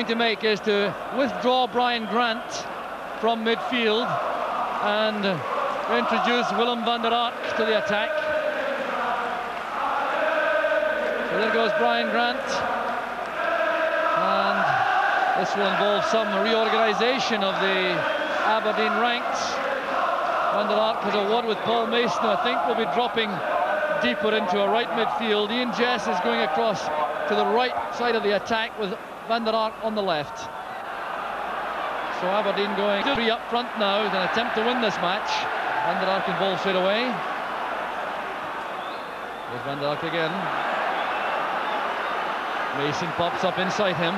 going to make is to withdraw Brian Grant from midfield and introduce Willem van der Ark to the attack. So there goes Brian Grant, and this will involve some reorganisation of the Aberdeen ranks. Van der Ark has a word with Paul Mason, who I think will be dropping deeper into a right midfield. Ian Jess is going across to the right side of the attack with Van der Ark on the left. So Aberdeen going 3 up front now, an attempt to win this match. Van der Ark involved straight away. There's Van der Ark again. Mason pops up inside him.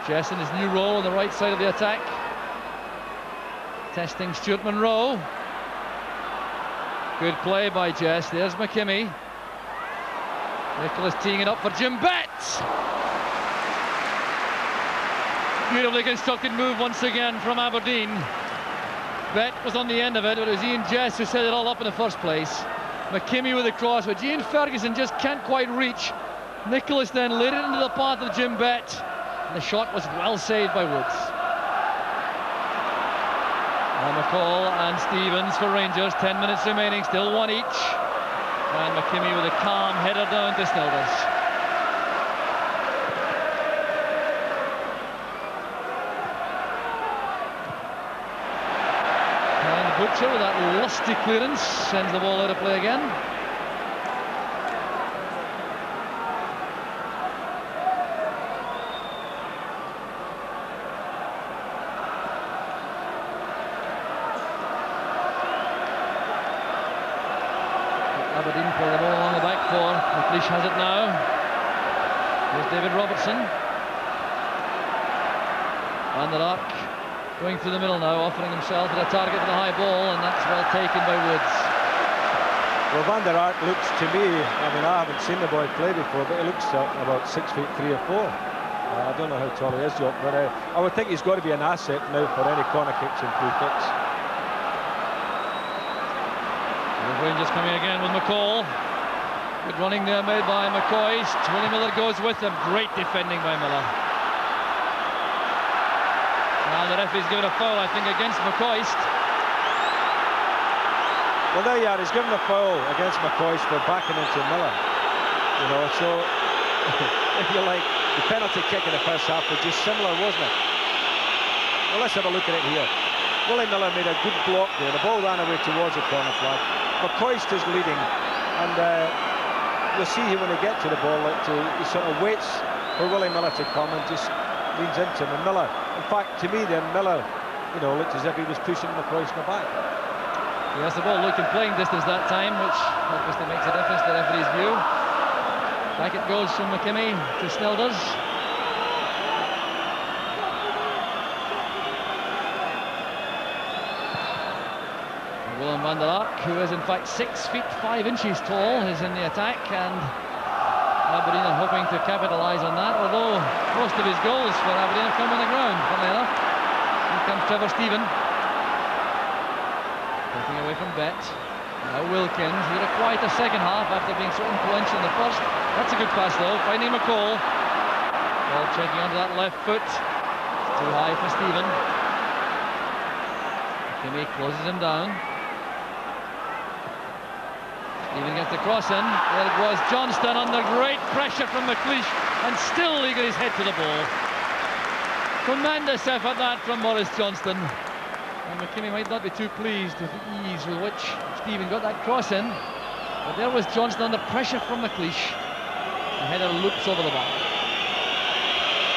Jess in his new role on the right side of the attack. Testing Stuart Monroe. Good play by Jess. There's McKimmie. Nicholas teeing it up for Jim Betts. Beautifully constructed move once again from Aberdeen. Bett was on the end of it, but it was Ian Jess who set it all up in the first place. McKimmie with the cross, which Ian Ferguson just can't quite reach. Nicholas then laid it into the path of Jim Bett, and the shot was well saved by Woods. And McCall and Stevens for Rangers, 10 minutes remaining, still 1 each. And McKimmie with a calm header down to Snilders. And Butcher with that lusty clearance sends the ball out of play again. Aberdeen pull the ball along the back four. McLeish has it now. Here's David Robertson. Van der Ark going through the middle now, offering himself to the target for the high ball, and that's well taken by Woods. Well, Van der Ark looks to me, I mean, I haven't seen the boy play before, but he looks about 6 feet 3 or 4. I don't know how tall he is, Jock, but I would think he's got to be an asset now for any corner kicks and free kicks. Rangers coming again with McCall. Good running there made by McCoist. Willie Miller goes with him. Great defending by Miller. Now the referee's given a foul, I think, against McCoist. Well, there you are. He's given a foul against McCoist for backing into Miller. You know, so if you like, the penalty kick in the first half was just similar, wasn't it? Well, let's have a look at it here. Willie Miller made a good block there. The ball ran away towards the corner flag. McCoist is leading, and you'll see here when they get to the ball, he sort of waits for Willie Miller to come and just leans into him. And Miller, in fact, to me then, Miller, you know, looked as if he was pushing McCoist in the back. Yes, the ball looked in playing distance that time, which obviously makes a difference to the referee's view. Back it goes from McKimmie to Snilders. Willem van der Ark, who is in fact 6 feet 5 inches tall, is in the attack, and Aberdeen are hoping to capitalise on that, although most of his goals for Aberdeen have come on the ground, funnily enough. Here comes Trevor Stephen. Taking away from Bett. Now Wilkins. He had a quieter second half after being so influential in the first. That's a good pass though, finding McCall. Ball checking onto that left foot. Too high for Stephen. McKimmie closes him down. Stephen gets the cross in. There it was, Johnston under great pressure from McLeish, and still he got his head to the ball. Tremendous effort that from Maurice Johnston. And McKimmie might not be too pleased with the ease with which Stephen got that cross in. But there was Johnston under pressure from McLeish. The header loops over the bar.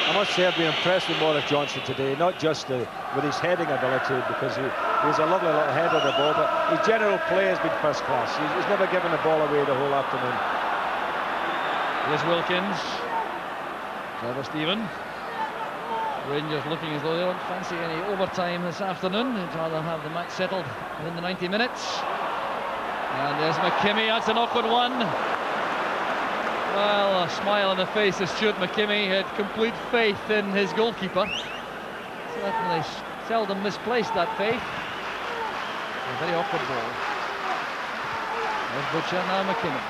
I must say I've been impressed with Maurice Johnston today, not just with his heading ability, because he's a lovely little header of the ball, but his general play has been first class. He's never given the ball away the whole afternoon. Here's Wilkins. Trevor Stephen. Rangers looking as though they don't fancy any overtime this afternoon. They'd rather have the match settled within the 90 minutes. And there's McKimmie. That's an awkward one. Well, a smile on the face of Stuart McKimmie. He had complete faith in his goalkeeper. Certainly seldom misplaced that faith. A very awkward ball. There's Butcher, now McKimmie.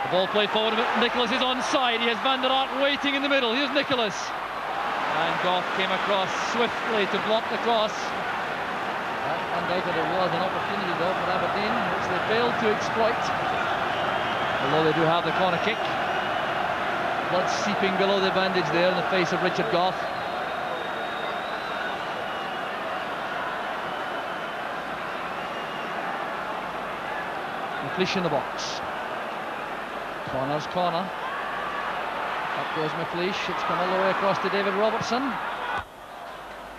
The Ball played forward. Nicholas is onside. He has Van der Ark waiting in the middle. Here's Nicholas. And Goff came across swiftly to block the cross. Undoubtedly was an opportunity though for Aberdeen, which they failed to exploit. Although they do have the corner kick. Blood seeping below the bandage there in the face of Richard Goff. McLeish in the box. Connor's corner. Up goes McLeish. It's come all the way across to David Robertson.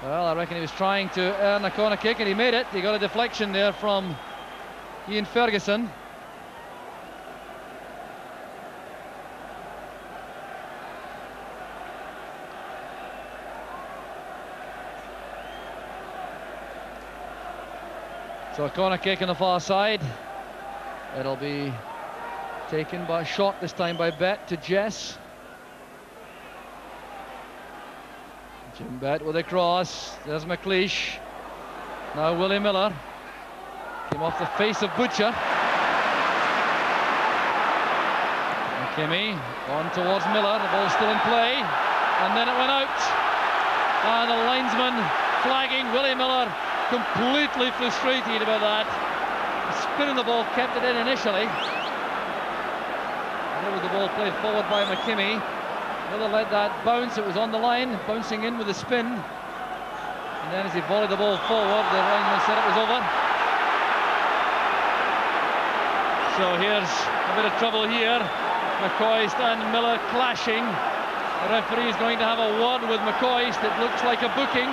Well, I reckon he was trying to earn a corner kick and he made it. He got a deflection there from Ian Ferguson. So a corner kick on the far side. It'll be taken by a shot this time by Bet to Jess. Jim Bet with a cross. There's McLeish. Now Willie Miller. Came off the face of Butcher. McKimmie on towards Miller. The ball's still in play. And then it went out. And the linesman flagging Willie Miller. Completely frustrated about that. Spinning the ball, kept it in initially. There was the ball played forward by McKimmie. Miller let that bounce. It was on the line, bouncing in with a spin. And then as he volleyed the ball forward, the linesman said it was over. So here's a bit of trouble here. McCoist and Miller clashing. The referee is going to have a word with McCoist. It looks like a booking.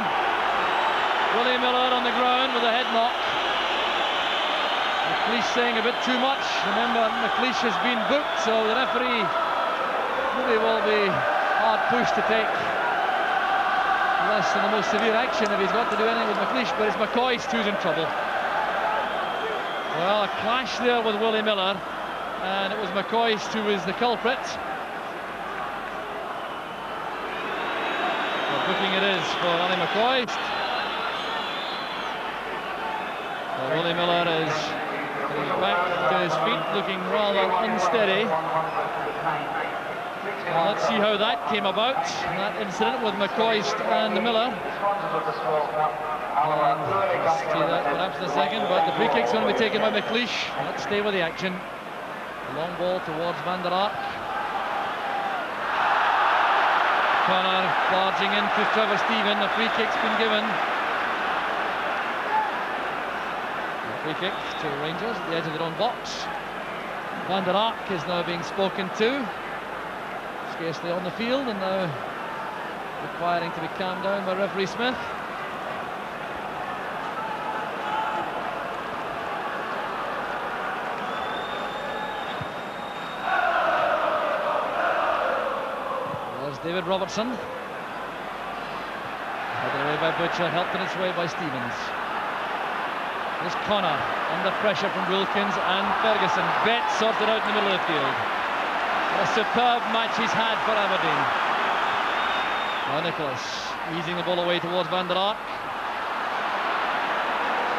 Willie Miller on the ground with a head knock. McLeish saying a bit too much. Remember, McLeish has been booked, so the referee really will be hard pushed to take less than the most severe action if he's got to do anything with McLeish, but it's McCoist who's in trouble. Well, a clash there with Willie Miller, and it was McCoist who was the culprit. Well, booking it is for Annie McCoist. Well, Willie Miller is back to his feet, looking rather unsteady. Well, let's see how that came about, that incident with McCoist and Miller. And we'll see that perhaps in a second, but the free kick's going to be taken by McLeish. Let's stay with the action. A long ball towards Van der Ark. Connor barging into Trevor Stephen. The free kick's been given. Free kick to Rangers at the edge of their own box. Van der Ark is now being spoken to. Scarcely on the field and now requiring to be calmed down by referee Smith. There's David Robertson. Headed away by Butcher, helped in its way by Stevens. There's Connor under pressure from Wilkins and Ferguson. Bet sorted out in the middle of the field. A superb match he's had for Aberdeen. Now Nicholas easing the ball away towards Van der Ark.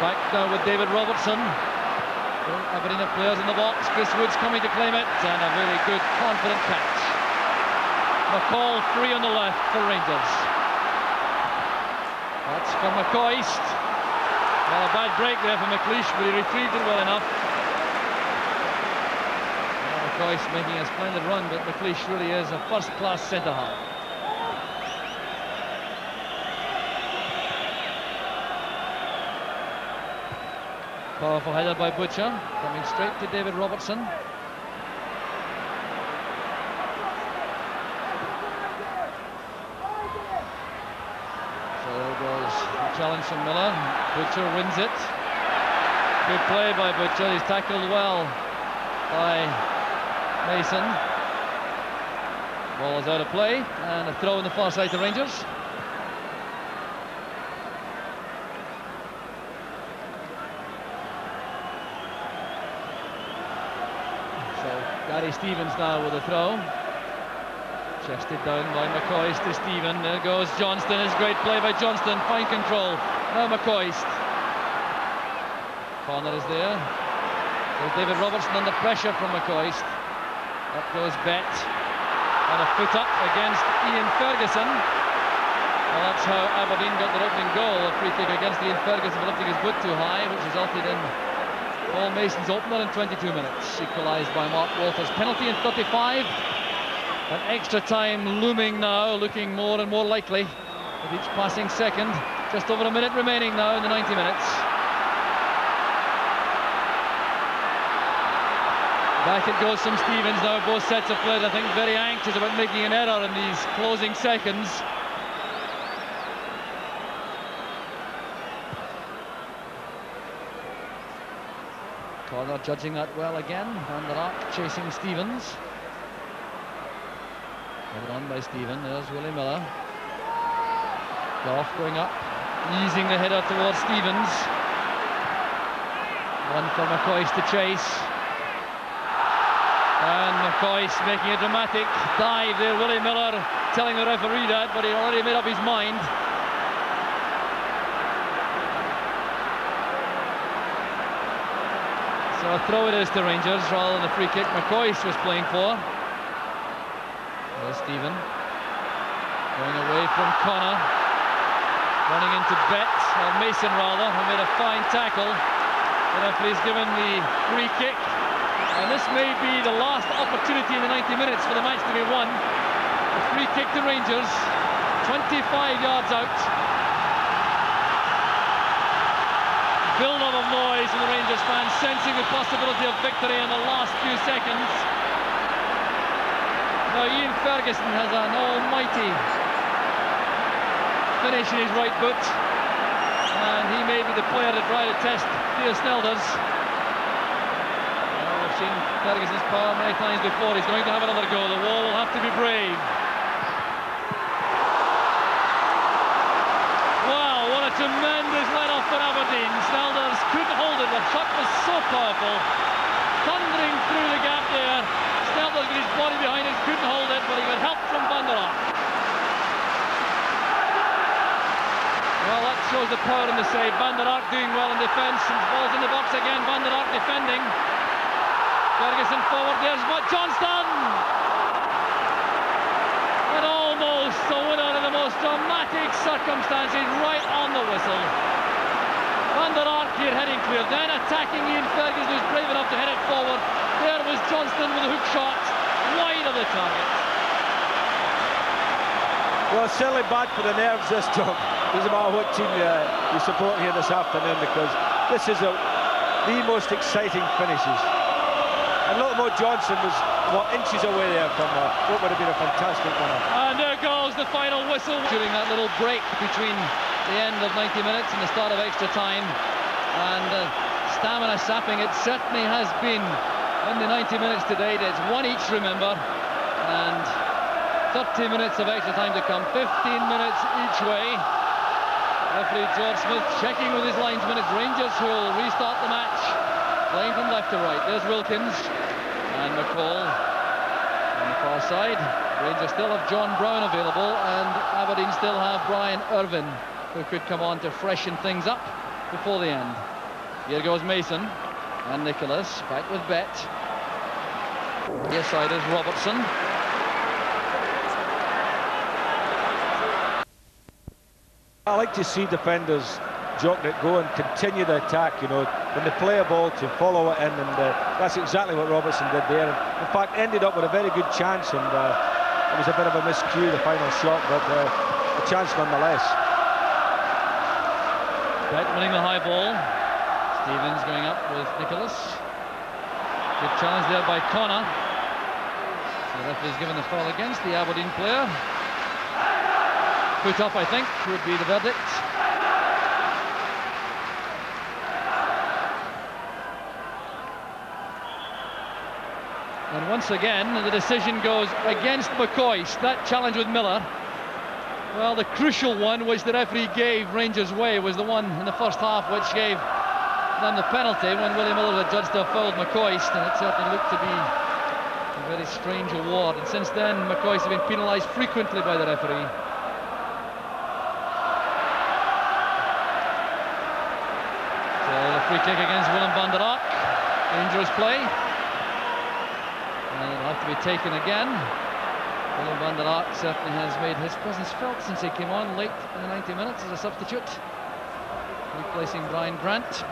Back now with David Robertson. Aberdeen have players in the box. Chris Wood's coming to claim it, and a really good, confident catch. McCall free on the left for Rangers. That's for McCoist. Well, a bad break there for McLeish, but he retrieved it well enough. Well, McCoist making a splendid run, but McLeish really is a first-class centre-half. Powerful header by Butcher, coming straight to David Robertson. So there goes the challenge from Miller. Butcher wins it. Good play by Butcher. He's tackled well by Mason. Ball is out of play and a throw on the far side to Rangers. So Gary Stevens now with a throw. Chested down by McCoist to Stephen. There goes Johnston. It's great play by Johnston. Fine control. Now McCoist. Corner is there. There's David Robertson under pressure from McCoist. Up goes Bet. And a foot up against Ian Ferguson. Well, that's how Aberdeen got their opening goal. A free kick against Ian Ferguson for lifting his boot too high, which resulted in Paul Mason's opener in 22 minutes. Equalised by Mark Walters. Penalty in 35. An extra time looming now, looking more and more likely with each passing second. Just over a minute remaining now in the 90 minutes. Back it goes from Stevens now. Both sets of players, I think, very anxious about making an error in these closing seconds. Corner judging that well again. Van der Ark chasing Stevens. Held on by Steven. There's Willie Miller. Goff going up, easing the header towards Stevens. One for McCoist to chase. And McCoist making a dramatic dive there. Willie Miller telling the referee that, but he already made up his mind. So a throw it is to Rangers rather than the free kick McCoist was playing for. There's Stephen going away from Connor, running into Bet, or Mason rather, who made a fine tackle. The referee's given the free kick, and this may be the last opportunity in the 90 minutes for the match to be won. A free kick to Rangers, 25 yards out. Build-up of noise from the Rangers fans, sensing the possibility of victory in the last few seconds. Now Ian Ferguson has an almighty finish in his right boot, and he may be the player to try to test Theo Snelders. Well, we've seen Ferguson's power many times before. He's going to have another go. The wall will have to be brave. Wow, what a tremendous let-off for Aberdeen. Snelders couldn't hold it. The shot was so powerful, thundering through the gap there. Snelders with his body behind it, couldn't hold it, but he got help from Van der Ark. Well, that shows the power in the save. Van der Ark doing well in defence. Ball's in the box again. Van der Ark defending. Ferguson forward. There's Johnston. And almost a winner in the most dramatic circumstances, right on the whistle. Van der Ark here heading clear, then attacking Ian Ferguson, who's brave enough to head it forward. There was Johnston with a hook shot, wide of the target. Well, it's certainly bad for the nerves this job. Doesn't matter what team you support here this afternoon, because this is the most exciting finishes. And Lotmo Johnson was, inches away there from what would have been a fantastic winner. And there goes the final whistle during that little break between the end of 90 minutes and the start of extra time. And stamina sapping it certainly has been in the 90 minutes to date. It's one each, remember, and 30 minutes of extra time to come, 15 minutes each way. Referee George Smith checking with his linesman. It's Rangers who will restart the match, playing from left to right. There's Wilkins and McCall on the far side. Rangers still have John Brown available, and Aberdeen still have Brian Irvin, who could come on to freshen things up before the end. Here goes Mason and Nicholas, back with Bet. Here side is Robertson. I like to see defenders jockeying it, go and continue the attack, you know, when they play a ball to follow it in, and that's exactly what Robertson did there. And in fact, ended up with a very good chance, and it was a bit of a miscue, the final shot, but a chance nonetheless. Bet winning the high ball. Stevens going up with Nicholas. Good challenge there by Connor. The referee's given the foul against the Aberdeen player. Put up, I think, would be the verdict. And once again, the decision goes against McCoist. That challenge with Miller, well, the crucial one which the referee gave Rangers' way was the one in the first half which gave them the penalty when Willie Miller was judged to have fouled McCoist, and it certainly looked to be a very strange award. And since then, McCoist has been penalised frequently by the referee. So the free kick against Willem van der Ark. Dangerous play. And it'll have to be taken again. Willem van der Ark certainly has made his presence felt since he came on late in the 90 minutes as a substitute, replacing Brian Grant.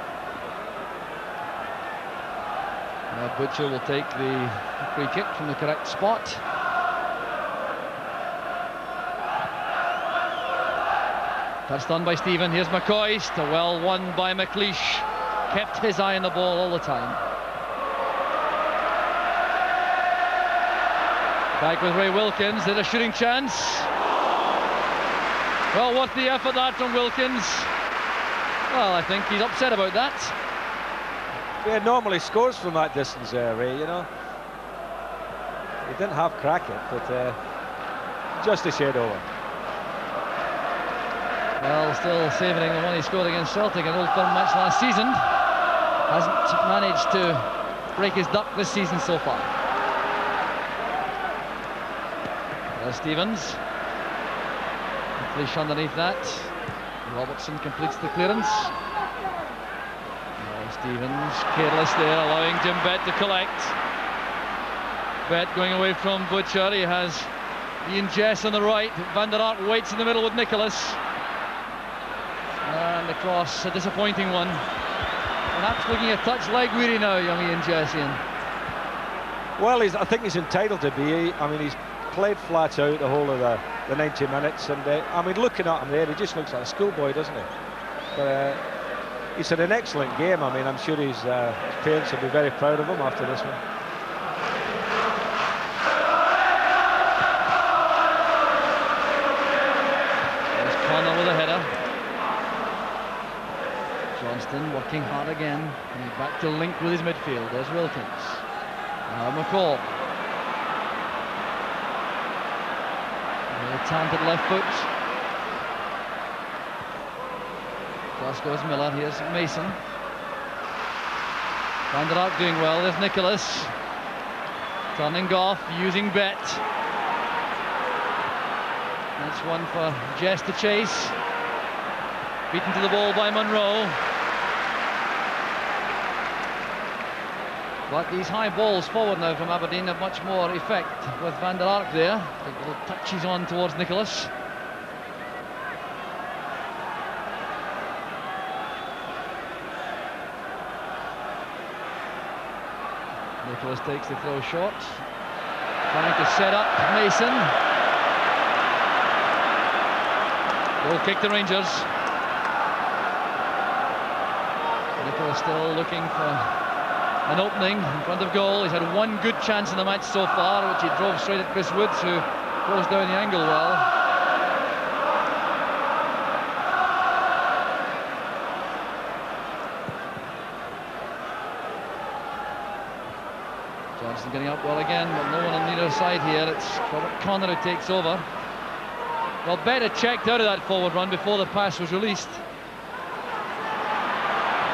Now Butcher will take the free kick from the correct spot. Touched on by Stephen. Here's McCoist. Well won by McLeish. Kept his eye on the ball all the time. Back with Ray Wilkins. There's a shooting chance. Well, worth the effort that from Wilkins. Well, I think he's upset about that. Yeah, normally scores from that distance, Ray, you know. He didn't have Crackett, but just a shade over. Well, still savouring the one he scored against Celtic in Old Firm match last season. Hasn't managed to break his duck this season so far. There's Stevens. Fleesh underneath that. Robertson completes the clearance. Now Stevens careless there, allowing Jim Bett to collect. Bett going away from Butcher. He has Ian Jess on the right. Van der Ark waits in the middle with Nicholas. And the cross, a disappointing one. Perhaps looking a touch leg weary now, young Ian Jess. Well, I think he's entitled to be. I mean, he's played flat out the whole of the 90 minutes, and I mean, looking at him there, he just looks like a schoolboy, doesn't he? But he's had an excellent game. I mean, I'm sure his parents will be very proud of him after this one. There's Connor with a header. Johnston working hard again, and he's back to link with his midfield. There's Wilkins. Now McCall. Really talented left foot. Cross goes Miller. Here's Mason. Van der Ark doing well. There's Nicholas. Turning Goff, using Bet. That's one for Jess to chase. Beaten to the ball by Monroe. But these high balls forward now from Aberdeen have much more effect with Van der Ark there. The little touches on towards Nicholas. Nicholas takes the throw short. Trying to set up Mason. Goal kick to Rangers. Nicholas still looking for an opening in front of goal. He's had one good chance in the match so far, which he drove straight at Chris Woods, who closed down the angle well. Johnson getting up well again, but no one on the other side here. It's Robert Connor who takes over. Well, Betta checked out of that forward run before the pass was released.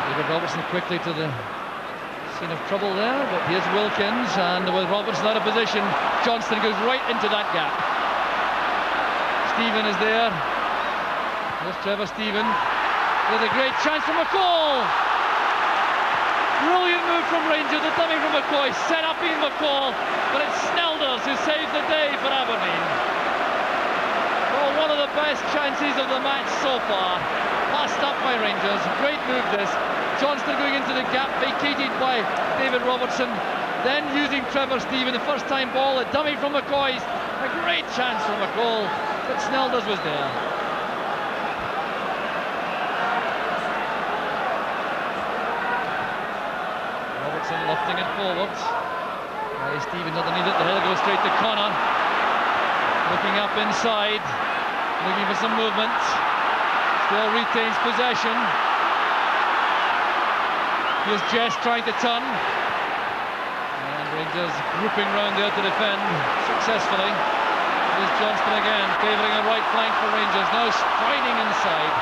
David Robertson quickly to the scene of trouble there, but here's Wilkins, and with Robertson out of position, Johnston goes right into that gap. Stephen is there. There's Trevor Stephen. There's a great chance from McCall. Brilliant move from Rangers, the dummy from McCoy, set up Ian McCall, but it's Snelders who saves the day for Aberdeen. Well, one of the best chances of the match so far. Passed up by Rangers, great move this. Johnston going into the gap, vacated by David Robertson, then using Trevor Stephen, the first time ball, a dummy from McCoy, a great chance from McCall, but Snelders was there. Robertson lofting it forward. Stephen underneath it, the header goes straight to Connor. Looking up inside, looking for some movement, still retains possession. Here's Jess trying to turn, and Rangers grouping round there to defend successfully. Here's Johnston again, favouring a right flank for Rangers, now striding inside.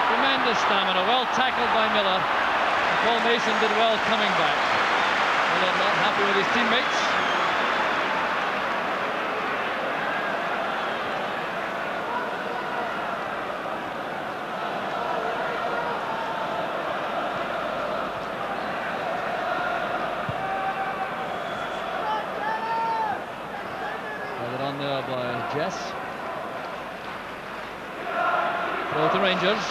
Tremendous stamina, well tackled by Miller. And Paul Mason did well coming back. Miller not happy with his teammates. Throw to Rangers.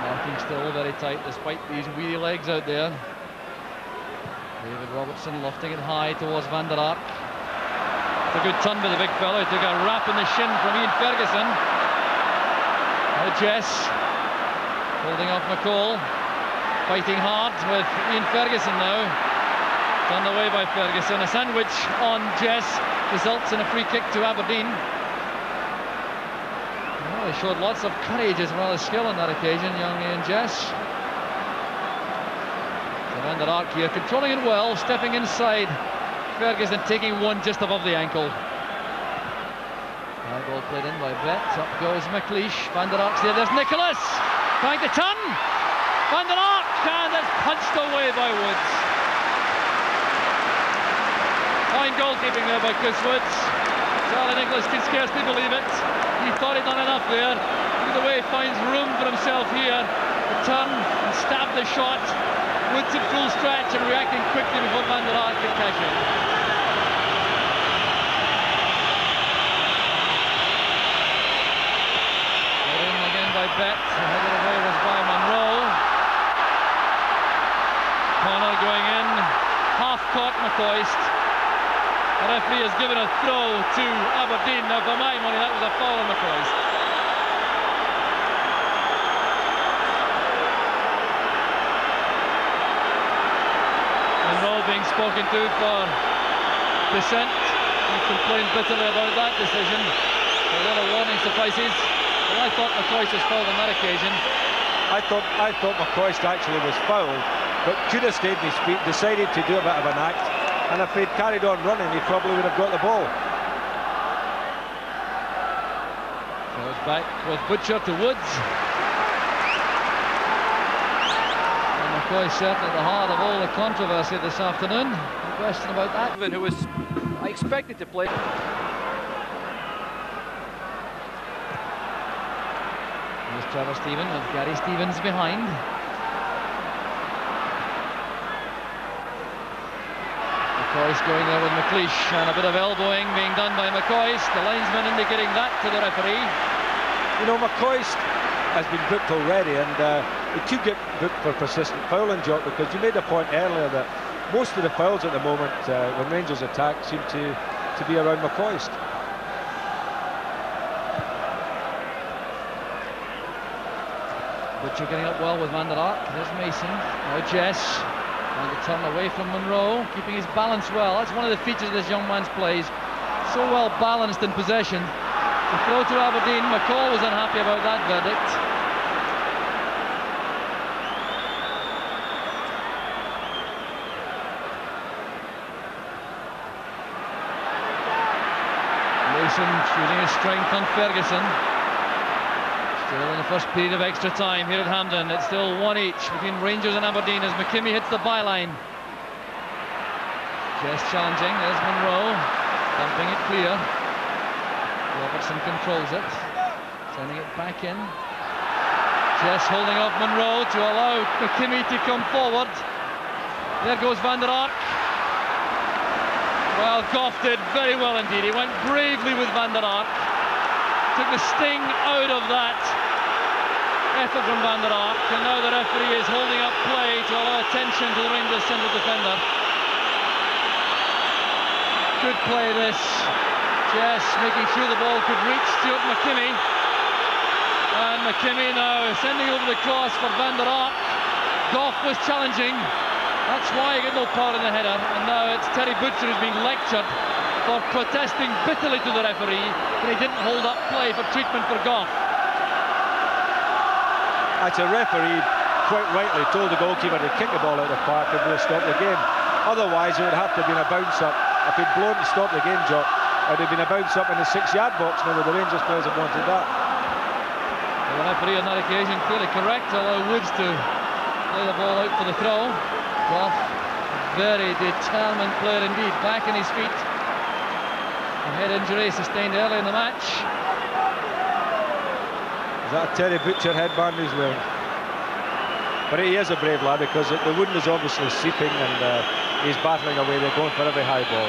Marking still very tight despite these weedy legs out there. David Robertson lofting it high towards Van der Ark. It's a good turn by the big fellow. He took a rap in the shin from Ian Ferguson. Now Jess holding off McCall. Fighting hard with Ian Ferguson now. Turned away by Ferguson. A sandwich on Jess results in a free kick to Aberdeen. Well, he showed lots of courage as well as skill on that occasion, young Ian Jess. So Van der Ark here controlling it well, stepping inside. Ferguson taking one just above the ankle. High ball played in by Brett. Up goes McLeish. Van der Ark's there. There's Nicholas trying to turn. Van der Ark, and it's punched away by Woods. Fine goalkeeping there by Chris Woods. Charlie Nicholas can scarcely believe it. He thought he'd done enough there. Look at the way he finds room for himself here. To turn and stab the shot. Woods at full stretch and reacting quickly before Van der Ark could cash in. Put in again by Bet. Headed away was by Monroe. Connor going in. Half caught McCoist. The referee has given a throw to Aberdeen. Now, for my money, that was a foul on McCoist. Monroe being spoken to for dissent. He complained bitterly about that decision. A lot of warning suffices. Well, I thought McCoist was fouled on that occasion. I thought McCoist actually was fouled, but could have stayed in his feet, decided to do a bit of an act. And if he'd carried on running, he probably would have got the ball. Goes back with Butcher to Woods. And McCoy certainly at the heart of all the controversy this afternoon. No question about that. Who was expected to play. Here's Trevor Stephen with Gary Stevens behind. McCoist going there with McLeish, and a bit of elbowing being done by McCoist. The linesman indicating that to the referee. You know, McCoist has been booked already, and he could get booked for persistent fouling, Jock, because you made a point earlier that most of the fouls at the moment when Rangers attack seem to be around McCoist. Butcher getting up well with Van der Ark. There's Mason. Now Jess. Trying to turn away from Monroe, keeping his balance well. That's one of the features of this young man's plays. So well balanced in possession. The throw to Aberdeen. McCall was unhappy about that verdict. Mason using his strength on Ferguson. Still in the first period of extra time here at Hampden. It's still 1 each between Rangers and Aberdeen as McKimmie hits the byline. Jess challenging. There's Monroe. Dumping it clear. Robertson controls it. Sending it back in. Jess holding off Monroe to allow McKimmie to come forward. There goes Van der Ark. Well, Goff did very well indeed. He went bravely with Van der Ark. Took the sting out of that effort from Van der Ark, and now the referee is holding up play to allow attention to the Rangers central defender. Good play this. Jess making sure the ball could reach Stuart McKimmie, and McKimmie now sending over the cross for Van der Ark. Goff was challenging, that's why he got no power in the header, and now it's Terry Butcher who's being lectured for protesting bitterly to the referee that he didn't hold up play for treatment for Goff. Actually, the referee quite rightly told the goalkeeper to kick the ball out of the park and we'll stop the game. Otherwise, it would have to have been a bounce up. If he'd blown to stop the game, Jock, it would have been a bounce up in the 6-yard box. Now, the Rangers players have wanted that. Well, the referee on that occasion clearly correct to allow Woods to play the ball out for the throw. Goff, very determined player indeed, back in his feet. A head injury sustained early in the match. Is that a Terry Butcher headband he's wearing? But he is a brave lad, because the wound is obviously seeping, and he's battling away. They're going for every high ball.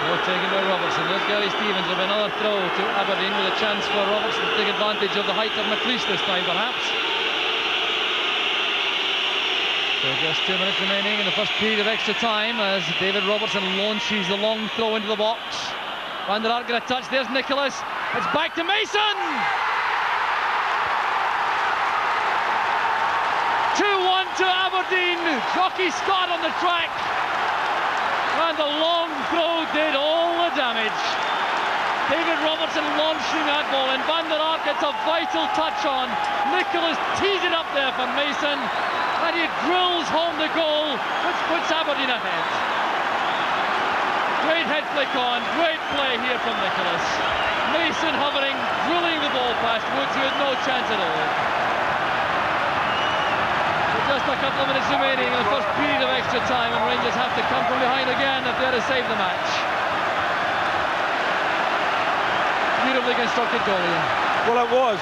Well taken by Robertson. There's Gary Stevens with another throw to Aberdeen, with a chance for Robertson to take advantage of the height of McLeish this time, perhaps. So just 2 minutes remaining in the first period of extra time, as David Robertson launches the long throw into the box. Van der Aert get a touch. There's Nicholas. It's back to Mason. 2-1 to Aberdeen. Jockey Scott on the track. And the long throw did all the damage. David Robertson launching that ball, and Van der Aert gets a vital touch on. Nicholas tees it up there for Mason, and he drills home the goal, which puts Aberdeen ahead. Great head flick on, great play here from Nicholas. Mason hovering, drilling the ball past Woods, who had no chance at all. Just a couple of minutes remaining in the first period of extra time, and Rangers have to come from behind again if they're to save the match. Beautifully constructed goal, Ian. Well, it was.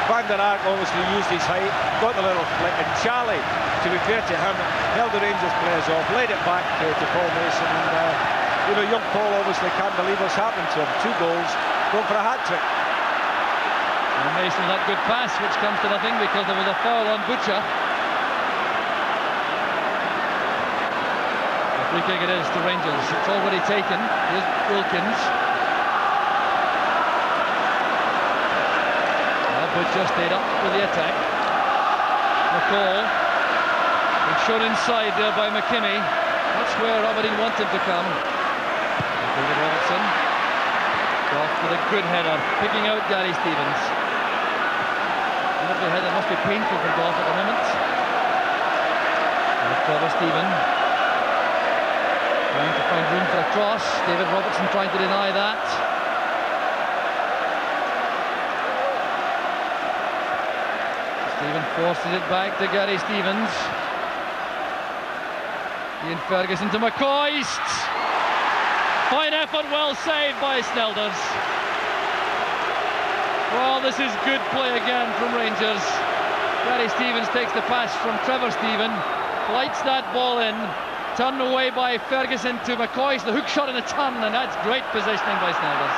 Van der Aert obviously used his height, got the little flick, and Charlie, to be fair to him, held the Rangers players off, laid it back to Paul Mason, and you know, young Paul obviously can't believe what's happened to him. 2 goals, going for a hat-trick. And Mason with that good pass, which comes to nothing because there was a foul on Butcher. Free kick it is to Rangers. It's already taken. Here's Wilkins. Butcher stayed up with the attack. McCall. Been shown inside there by McKinney. That's where Aberdeen wanted to come. David Robertson. Off with a good header, picking out Gary Stevens. Lovely header, must be painful for Goff at the moment. Clever Stephen. Trying to find room for a cross. David Robertson trying to deny that. Stephen forces it back to Gary Stevens. Ian Ferguson to McCoist. Fine effort, well saved by Snelders. Well, this is good play again from Rangers. Gary Stevens takes the pass from Trevor Stephen, flights that ball in. Turned away by Ferguson to McCoist, the hook shot in a turn, and that's great positioning by Snelders.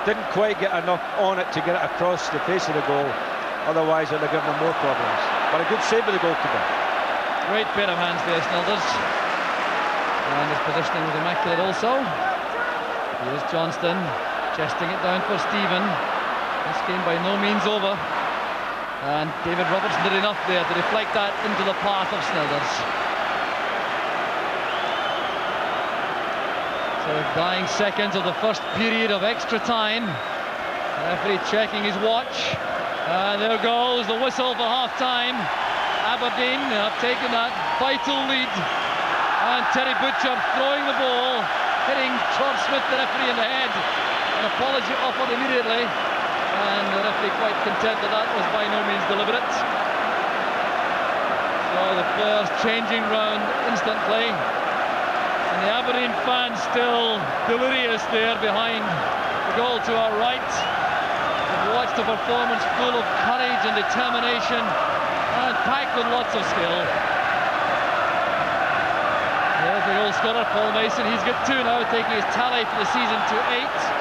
Didn't quite get enough on it to get it across the face of the goal, otherwise it would have given them more problems. But a good save by the goalkeeper. Great pair of hands there, Snelders. And his positioning was immaculate also. Here's Johnston, chesting it down for Stephen. This game by no means over. And David Robertson did enough there to deflect that into the path of Snelders. So dying seconds of the first period of extra time. The referee checking his watch. And there goes the whistle for half-time. Aberdeen have taken that vital lead. And Terry Butcher throwing the ball, hitting George Smith, the referee, in the head. An apology offered immediately. And the referee quite content that that was by no means deliberate. So the players changing round instantly. And the Aberdeen fans still delirious there behind the goal to our right. We've watched a performance full of courage and determination, and packed with lots of skill. There's the goal scorer, Paul Mason. He's got 2 now, taking his tally for the season to 8.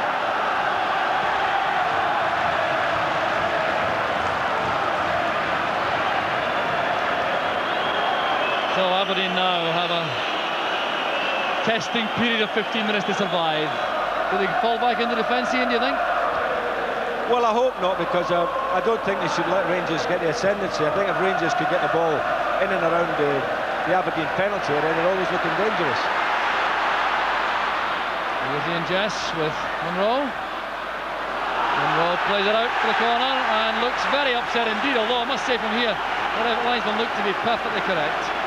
So Aberdeen now have a testing period of 15 minutes to survive. Do they fall back into defence, Ian, do you think? Well, I hope not, because I don't think they should let Rangers get the ascendancy. I think if Rangers could get the ball in and around the Aberdeen penalty area, they're always looking dangerous. Here's Ian Jess with Monroe. Monroe plays it out for the corner and looks very upset indeed, although I must say from here, the linesman looked to be perfectly correct.